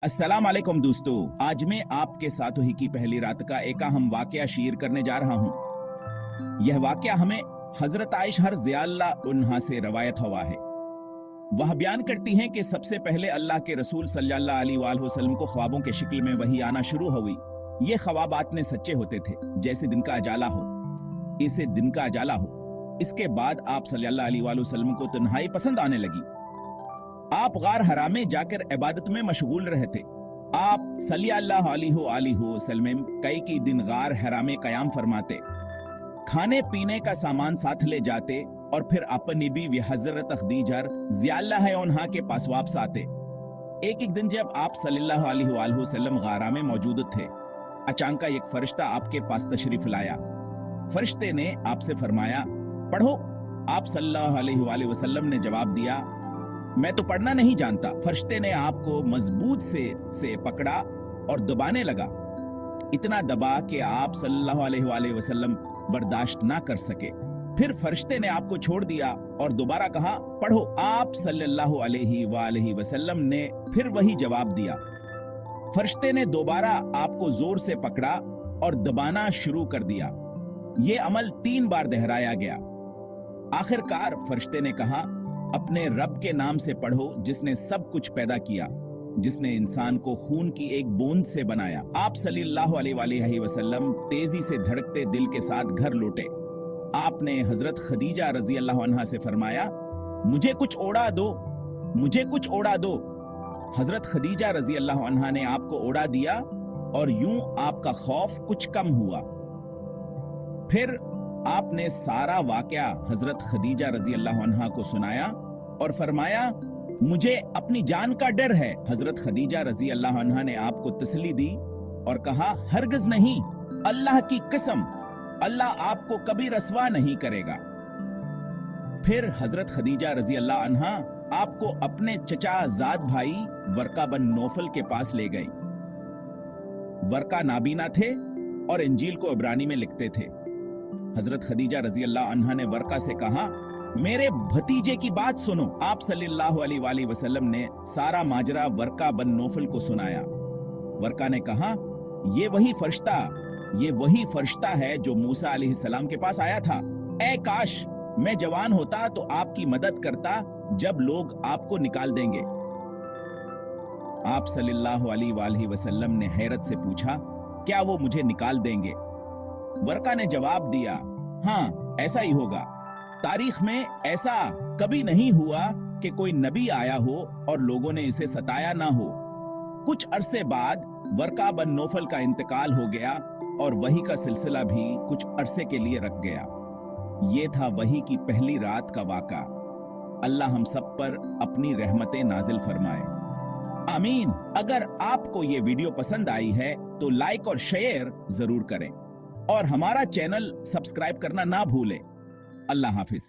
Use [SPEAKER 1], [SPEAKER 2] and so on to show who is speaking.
[SPEAKER 1] अस्सलाम वालेकुम दोस्तों, आज मैं आपके साथ ही की पहली रात का एक अहम वाकया शेयर करने जा रहा हूँ। यह वाकया हमें हजरत आयशा रज़ियल्लाहु अन्हा से रवायत हुआ है। वह बयान करती हैं कि सबसे पहले अल्लाह के रसूल सल्लल्लाहु अलैहि वसल्लम को ख्वाबों के शक्ल में वही आना शुरू हुई। ये ख्वाबात में सच्चे होते थे, जैसे दिन का अजाला हो, इसे दिन का अजाला हो। इसके बाद आप सल्लल्लाहु अलैहि वसल्लम को तन्हाई पसंद आने लगी। आप गार हरा में जाकर इबादत में मशगूल रहते। आप सल्लल्लाहु अलैहि वसल्लम कई दिन गार हरा में कयाम फरमाते, खाने पीने का सामान साथ ले जाते और फिर अपनी बीवी हजरत खदीजा रज़ियल्लाहु अन्हा के पास वापस आते। एक दिन जब आप सल्लल्लाहु अलैहि वसल्लम गारा में मौजूद थे, अचानक एक फरिश्ता आपके पास तशरीफ लाया। फरिश्ते ने आपसे फरमाया, पढ़ो। आप सल्लल्लाहु अलैहि वसल्लम ने जवाब दिया, मैं तो पढ़ना नहीं जानता। फरिश्ते ने आपको मजबूत से पकड़ा और दबाने लगा, इतना दबा कि आप सल्लल्लाहु अलैहि वसल्लम बर्दाश्त ना कर सके। फिर फरिश्ते ने आपको छोड़ दिया और दोबारा कहा, पढ़ो। आप सल्लल्लाहु अलैहि वसल्लम ने फिर वही जवाब दिया। फरिश्ते ने दोबारा आपको जोर से पकड़ा और दबाना शुरू कर दिया। ये अमल 3 बार दोहराया गया। आखिरकार फरिश्ते ने कहा, अपने रब के नाम से पढ़ो जिसने सब कुछ पैदा किया, जिसने इंसान को खून की एक बूंद से बनाया। आप सल्लल्लाहु अलैहि वसल्लम तेजी से धड़कते दिल के साथ घर लौटे। आपने हजरत खदीजा रज़ियल्लाहु अन्हा से फरमाया, मुझे कुछ ओढ़ा दो, मुझे कुछ ओढ़ा दो। हजरत खदीजा रज़ियल्लाहु अन्हा ने आपको ओढ़ा दिया और यूं आपका खौफ कुछ कम हुआ। फिर आपने सारा वाकया हजरत खदीजा रज़ियल्लाहु अन्हा को सुनाया और फरमाया, मुझे अपनी जान का डर है। हजरत खदीजा रज़ियल्लाहु अन्हा ने आपको तसल्ली दी और कहा, हरगिज़ नहीं, अल्लाह की कसम, अल्लाह आपको कभी रसवा नहीं करेगा। फिर हजरत खदीजा रज़ियल्लाहु अन्हा आपको अपने चचा जाद भाई वर्का बिन नौफल के पास ले गई। वर्का नाबीना थे और इंजील को इब्रानी में लिखते थे। हजरत खदीजा रज़ियल्लाहु अन्हा ने वर्का से कहा, मेरे भतीजे की बात सुनो। आप सल्लल्लाहु अलैहि वसल्लम ने सारा माजरा वर्का बिन नौफल को सुनाया। वर्का ने कहा, ये वही फरिश्ता है जो मूसा अलैहिस्सलाम के पास आया था। ऐ काश मैं जवान होता तो आपकी मदद करता जब लोग आपको निकाल देंगे। आप सल्लल्लाहु अलैहि वसल्लम ने हैरत से पूछा, क्या वो मुझे निकाल देंगे? वर्का ने जवाब दिया, हाँ, ऐसा ही होगा। तारीख में ऐसा कभी नहीं हुआ कि कोई नबी आया हो और लोगों ने इसे सताया ना हो। कुछ अरसे बाद वर्का बिन नौफल का इंतकाल हो गया और वही का सिलसिला भी कुछ अरसे के लिए रख गया। ये था वही की पहली रात का वाक़ा। अल्लाह हम सब पर अपनी रहमतें नाजिल फरमाए, आमीन। अगर आपको ये वीडियो पसंद आई है तो लाइक और शेयर जरूर करें और हमारा चैनल सब्सक्राइब करना ना भूलें। अल्लाह हाफिज।